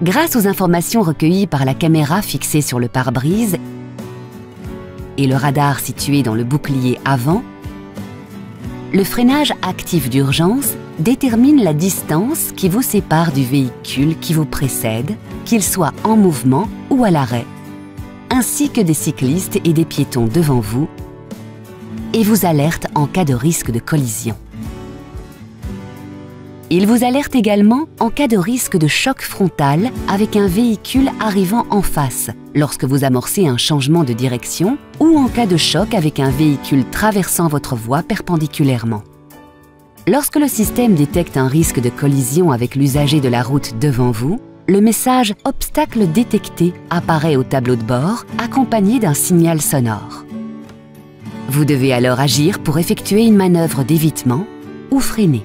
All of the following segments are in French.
Grâce aux informations recueillies par la caméra fixée sur le pare-brise et le radar situé dans le bouclier avant, le freinage actif d'urgence détermine la distance qui vous sépare du véhicule qui vous précède, qu'il soit en mouvement ou à l'arrêt, ainsi que des cyclistes et des piétons devant vous, et vous alerte en cas de risque de collision. Il vous alerte également en cas de risque de choc frontal avec un véhicule arrivant en face, lorsque vous amorcez un changement de direction, ou en cas de choc avec un véhicule traversant votre voie perpendiculairement. Lorsque le système détecte un risque de collision avec l'usager de la route devant vous, le message « Obstacle détecté » apparaît au tableau de bord, accompagné d'un signal sonore. Vous devez alors agir pour effectuer une manœuvre d'évitement ou freiner.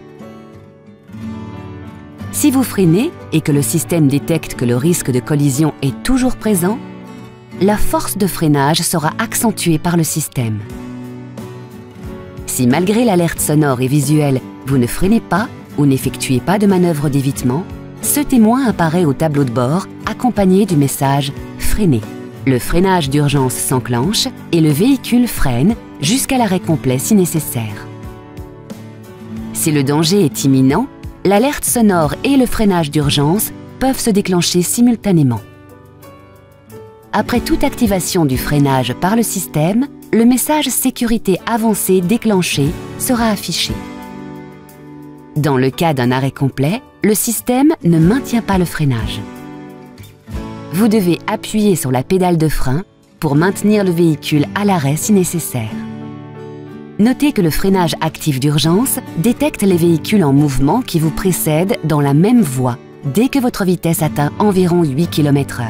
Si vous freinez et que le système détecte que le risque de collision est toujours présent, la force de freinage sera accentuée par le système. Si malgré l'alerte sonore et visuelle, vous ne freinez pas ou n'effectuez pas de manœuvre d'évitement, ce témoin apparaît au tableau de bord accompagné du message « Freiner ». Le freinage d'urgence s'enclenche et le véhicule freine jusqu'à l'arrêt complet si nécessaire. Si le danger est imminent, l'alerte sonore et le freinage d'urgence peuvent se déclencher simultanément. Après toute activation du freinage par le système, le message « Sécurité avancée déclenché » sera affiché. Dans le cas d'un arrêt complet, le système ne maintient pas le freinage. Vous devez appuyer sur la pédale de frein pour maintenir le véhicule à l'arrêt si nécessaire. Notez que le freinage actif d'urgence détecte les véhicules en mouvement qui vous précèdent dans la même voie dès que votre vitesse atteint environ 8 km/h.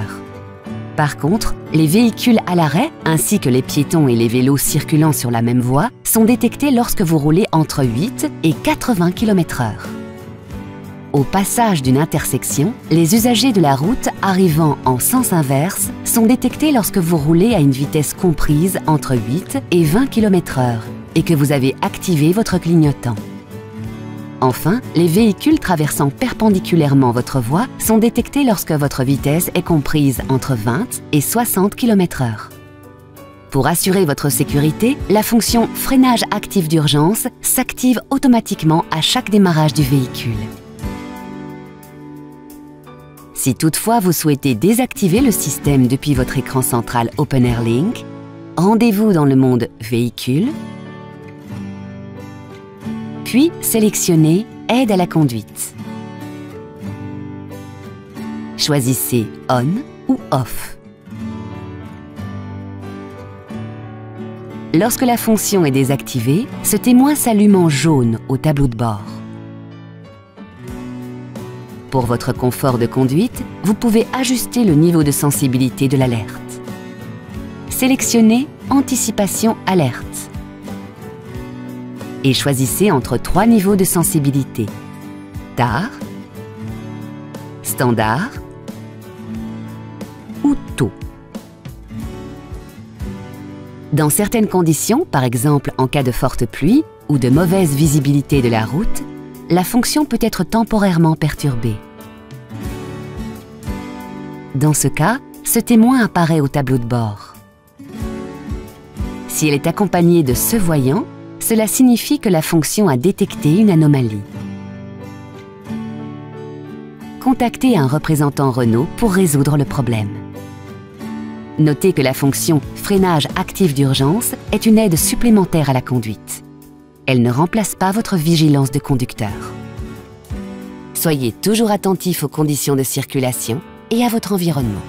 Par contre, les véhicules à l'arrêt, ainsi que les piétons et les vélos circulant sur la même voie, sont détectés lorsque vous roulez entre 8 et 80 km/h. Au passage d'une intersection, les usagers de la route arrivant en sens inverse sont détectés lorsque vous roulez à une vitesse comprise entre 8 et 20 km/h et que vous avez activé votre clignotant. Enfin, les véhicules traversant perpendiculairement votre voie sont détectés lorsque votre vitesse est comprise entre 20 et 60 km/h. Pour assurer votre sécurité, la fonction « Freinage actif d'urgence » s'active automatiquement à chaque démarrage du véhicule. Si toutefois vous souhaitez désactiver le système depuis votre écran central OpenAir Link, rendez-vous dans le mode « Véhicule », puis sélectionnez « Aide à la conduite ». Choisissez « On » ou « Off ». Lorsque la fonction est désactivée, ce témoin s'allume en jaune au tableau de bord. Pour votre confort de conduite, vous pouvez ajuster le niveau de sensibilité de l'alerte. Sélectionnez « Anticipation alerte » et choisissez entre 3 niveaux de sensibilité: Tard, Standard ou Tôt. Dans certaines conditions, par exemple en cas de forte pluie ou de mauvaise visibilité de la route, la fonction peut être temporairement perturbée. Dans ce cas, ce témoin apparaît au tableau de bord. Si elle est accompagnée de ce voyant, cela signifie que la fonction a détecté une anomalie. Contactez un représentant Renault pour résoudre le problème. Notez que la fonction « Freinage actif d'urgence » est une aide supplémentaire à la conduite. Elle ne remplace pas votre vigilance de conducteur. Soyez toujours attentif aux conditions de circulation et à votre environnement.